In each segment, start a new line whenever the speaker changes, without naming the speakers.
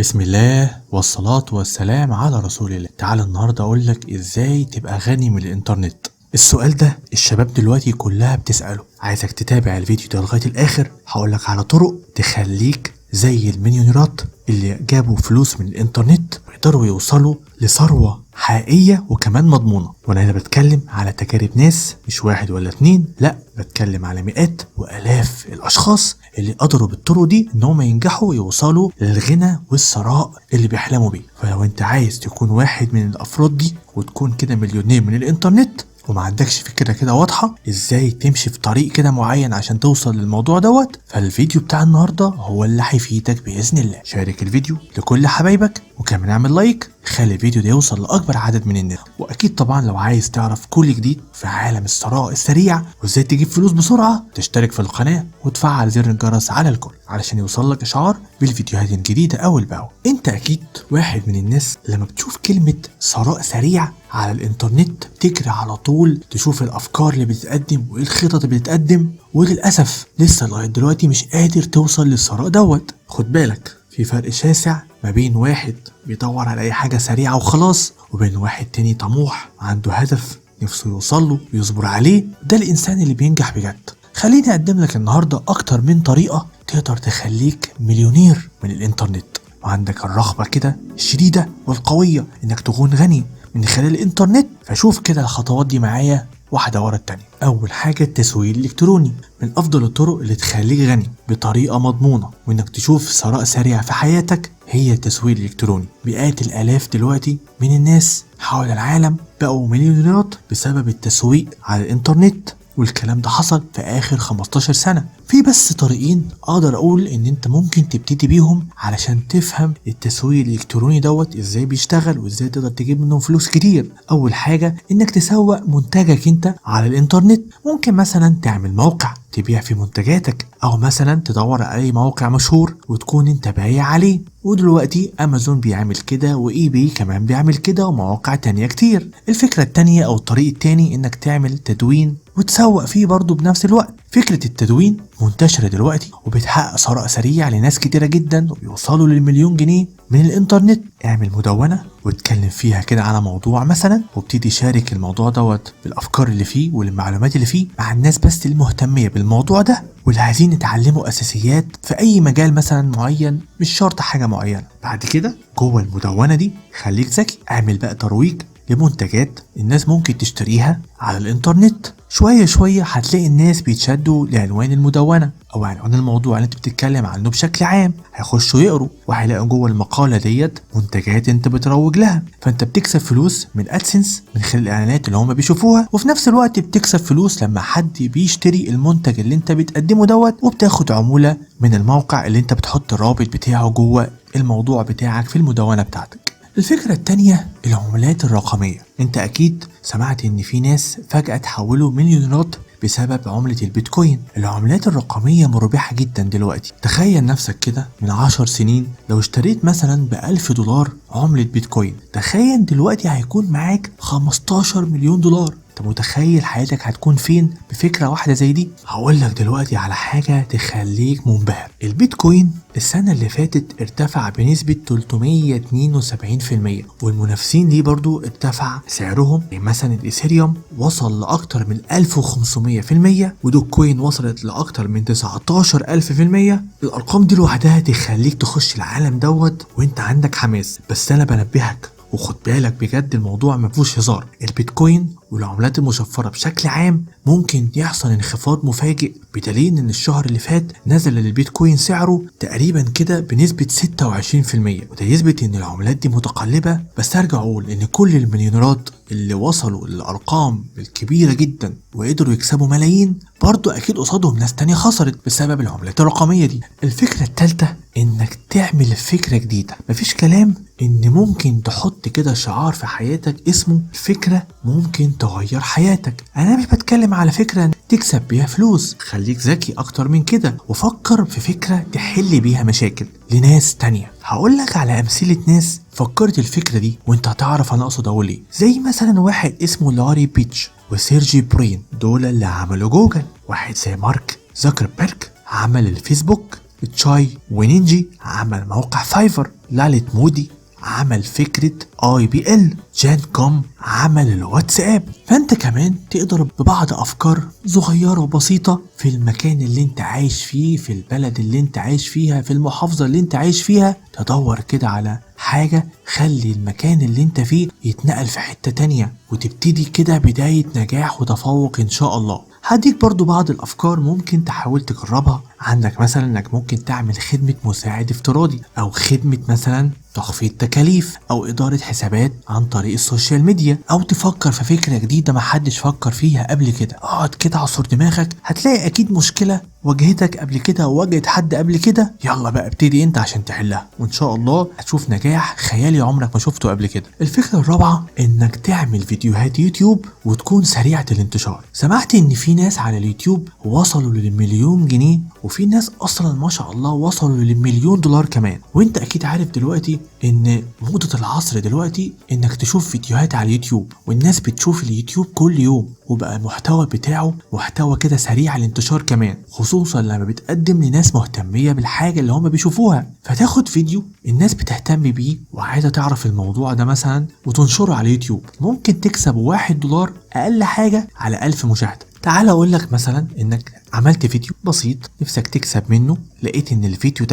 بسم الله والصلاة والسلام على رسول الله. تعال النهاردة اقولك ازاي تبقى غني من الانترنت. السؤال ده الشباب دلوقتي كلها بتسأله. عايزك تتابع الفيديو ده لغاية الاخر، هقولك على طرق تخليك زي المليونيرات اللي جابوا فلوس من الانترنت ويقدروا يوصلوا لثروة حقيقية وكمان مضمونة. وانا هنا بتكلم على تجارب ناس، مش واحد ولا اتنين، لا بتكلم على مئات والاف الاشخاص اللي قدروا بالطرق دي ان هم ينجحوا ويوصلوا للغنى والثراء اللي بيحلموا بيه. فلو انت عايز تكون واحد من الافراد دي وتكون كده مليونير من الانترنت وما عندكش فكرة كده واضحة ازاي تمشي في طريق كده معين عشان توصل للموضوع دوت، فالفيديو بتاع النهاردة هو اللي هيفيدك بإذن الله. شارك الفيديو لكل حبايبك وكمان اعمل لايك، خلي الفيديو ده يوصل لأكبر عدد من الناس. وأكيد طبعا لو عايز تعرف كل جديد في عالم الثراء السريع وازاي تجيب فلوس بسرعة، تشترك في القناة وتفعل زر الجرس على الكل علشان يوصلك إشعار بالفيديوهات الجديدة أول بأول. انت أكيد واحد من الناس لما بتشوف كلمة ثراء سريع على الانترنت تجري على طول تشوف الافكار اللي بتتقدم وايه الخطط اللي بتتقدم، وللاسف لسه لغايه دلوقتي مش قادر توصل للثراء دوت. خد بالك في فرق شاسع ما بين واحد بيدور على اي حاجه سريعه وخلاص وبين واحد تاني طموح عنده هدف نفسه يوصله ويصبر عليه. ده الانسان اللي بينجح بجد. خليني اقدم لك النهارده اكتر من طريقه تقدر تخليك مليونير من الانترنت وعندك الرغبه كده الشديده والقويه انك تكون غني من خلال الانترنت. فشوف كده الخطوات دي معايا واحدة ورا التانية. أول حاجة التسويق الإلكتروني، من أفضل الطرق اللي تخليك غني بطريقة مضمونة وإنك تشوف ثراء سريع في حياتك هي التسويق الإلكتروني. مئات الآلاف دلوقتي من الناس حول العالم بقوا مليونيرات بسبب التسويق على الإنترنت، والكلام ده حصل في آخر 15 سنة. في بس طريقين أقدر أقول إن أنت ممكن تبتدي بيهم علشان تفهم التسويق الإلكتروني دوت إزاي بيشتغل وإزاي تقدر تجيب منه فلوس كتير. أول حاجة إنك تسوق منتجك أنت على الإنترنت. ممكن مثلا تعمل موقع تبيع فيه منتجاتك، أو مثلا تدور على أي موقع مشهور وتكون أنت بايع عليه. ودلوقتي أمازون بيعمل كده وإي بي كمان بيعمل كده ومواقع تانية كتير. الفكرة التانية أو الطريق التاني إنك تعمل تدوين وتسوق فيه برضه بنفس الوقت. فكرة التدوين منتشرة دلوقتي وبتحقق ثراء سريع لناس كتيرة جدا وبيوصلوا للمليون جنيه من الانترنت. اعمل مدونة واتكلم فيها كده على موضوع مثلا وابتدي شارك الموضوع دوت بالافكار اللي فيه والمعلومات اللي فيه مع الناس بس المهتمية بالموضوع ده واللي عايزين يتعلموا اساسيات في اي مجال مثلا معين، مش شرط حاجة معينة. بعد كده جوه المدونة دي خليك ذكي، اعمل بقى ترويج لمنتجات الناس ممكن تشتريها على الانترنت. شوية شوية هتلاقي الناس بيتشدوا لعنوان المدونة او عنوان الموضوع اللي انت بتتكلم عنه بشكل عام، هيخشوا يقروا وهيلاقوا جوه المقالة ديت منتجات انت بتروج لها. فانت بتكسب فلوس من ادسنس من خلال الاعلانات اللي هم بيشوفوها، وفي نفس الوقت بتكسب فلوس لما حد بيشتري المنتج اللي انت بتقدمه دوت، وبتاخد عمولة من الموقع اللي انت بتحط الرابط بتاعه جوه الموضوع بتاعك في المدونة بتاعتك. الفكرة التانية العملات الرقمية. انت اكيد سمعت ان في ناس فجأة تحولوا مليونيرات بسبب عملة البيتكوين. العملات الرقمية مربحة جدا دلوقتي. تخيل نفسك كده من 10 سنين لو اشتريت مثلا $1000 عملة بيتكوين، تخيل دلوقتي هيكون معاك 15 مليون دولار. انت متخيل حياتك هتكون فين بفكرة واحدة زي دي؟ هقولك دلوقتي على حاجة تخليك منبهر. البيتكوين السنة اللي فاتت ارتفع بنسبة 372%، والمنافسين ليه برضو ارتفع سعرهم. يعني مثلا الايثيريوم وصل لأكتر من 1500%، ودوكوين وصلت لأكتر من 19000%. الأرقام دي لوحدها تخليك تخش العالم دوت وانت عندك حماس. بس انا بنبهك وخد بالك بجد الموضوع مفيهوش هزار. البيتكوين والعملات المشفرة بشكل عام ممكن يحصل انخفاض مفاجئ، بدليل ان الشهر اللي فات نزل البيتكوين سعره تقريبا كده بنسبة 26%، وده يثبت ان العملات دي متقلبة. بس ارجع اقول ان كل المليونيرات اللي وصلوا للارقام الكبيرة جدا وقدروا يكسبوا ملايين برضو اكيد قصادهم ناس تانية خسرت بسبب العملات الرقمية دي. الفكرة التالتة انك تعمل فكرة جديدة. مفيش كلام ان ممكن تحط كده شعار في حياتك اسمه الفكرة ممكن تغير حياتك. انا مش بتكلم على فكرة تكسب بيها فلوس، خليك ذكي اكتر من كده وفكر في فكرة تحل بيها مشاكل لناس تانية. هقولك على امثلة ناس فكرت الفكرة دي وانت هتعرف انا اقصد اقول ايه. زي مثلا واحد اسمه لاري بيتش وسيرجي برين، دول اللي عملوا جوجل. واحد زي مارك زكربيرج عمل الفيسبوك. تشاي ونينجي عمل موقع فايفر، لالت مودي عمل فكرة IBL، جان كوم عمل الواتساب. فانت كمان تقدر ببعض افكار صغيرة وبسيطة في المكان اللي انت عايش فيه، في البلد اللي انت عايش فيها، في المحافظة اللي انت عايش فيها، تدور كده على حاجة خلي المكان اللي انت فيه يتنقل في حتة تانية، وتبتدي كده بداية نجاح وتفوق ان شاء الله. هديك برضو بعض الافكار ممكن تحاول تجربها. عندك مثلا انك ممكن تعمل خدمة مساعد افتراضي، او خدمة مثلا تخفيض تكاليف، او ادارة حسابات عن طريق السوشيال ميديا، او تفكر في فكرة جديدة محدش فكر فيها قبل كده. اقعد كده عصر دماغك، هتلاقي اكيد مشكلة واجهتك قبل كده وواجهت حد قبل كده، يلا بقى ابتدي انت عشان تحلها، وان شاء الله هتشوف نجاح خيالي عمرك ما شفته قبل كده. الفكرة الرابعة انك تعمل فيديوهات يوتيوب وتكون سريعة الانتشار. سمعت ان في ناس على اليوتيوب وصلوا للمليون جنيه، وفي ناس اصلا ما شاء الله وصلوا للمليون دولار كمان. وانت اكيد عارف دلوقتي ان موضة العصر دلوقتي انك تشوف فيديوهات على اليوتيوب، والناس بتشوف اليوتيوب كل يوم، وبقى المحتوى بتاعه محتوى كده سريع الانتشار كمان، خصوصا لما بتقدم لناس مهتمية بالحاجة اللي هم بيشوفوها. فتاخد فيديو الناس بتهتم بيه وعايزة تعرف الموضوع ده مثلا وتنشره على اليوتيوب، ممكن تكسب $1 اقل حاجة على 1000 مشاهدة. تعال اقول لك مثلا انك عملت فيديو بسيط نفسك تكسب منه، لقيت ان الفيديو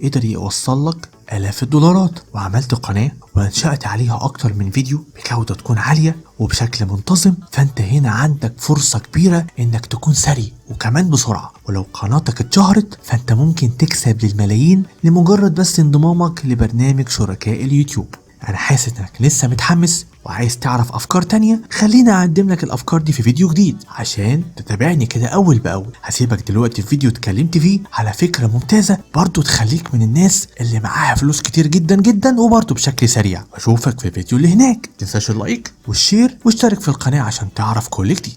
قدر يوصل لك آلاف الدولارات، وعملت قناة وانشأت عليها اكتر من فيديو بجودة تكون عالية وبشكل منتظم. فانت هنا عندك فرصة كبيرة انك تكون ثري وكمان بسرعة، ولو قناتك اتشهرت فانت ممكن تكسب للملايين لمجرد بس انضمامك لبرنامج شركاء اليوتيوب. انا حاسس انك لسه متحمس وعايز تعرف افكار تانية، خليني اقدم لك الافكار دي في فيديو جديد عشان تتابعني كده اول باول. هسيبك دلوقتي في فيديو اتكلمت فيه على فكرة ممتازة برضو تخليك من الناس اللي معاها فلوس كتير جدا جدا وبرضو بشكل سريع. اشوفك في الفيديو اللي هناك، متنساش اللايك والشير واشترك في القناة عشان تعرف كل جديد.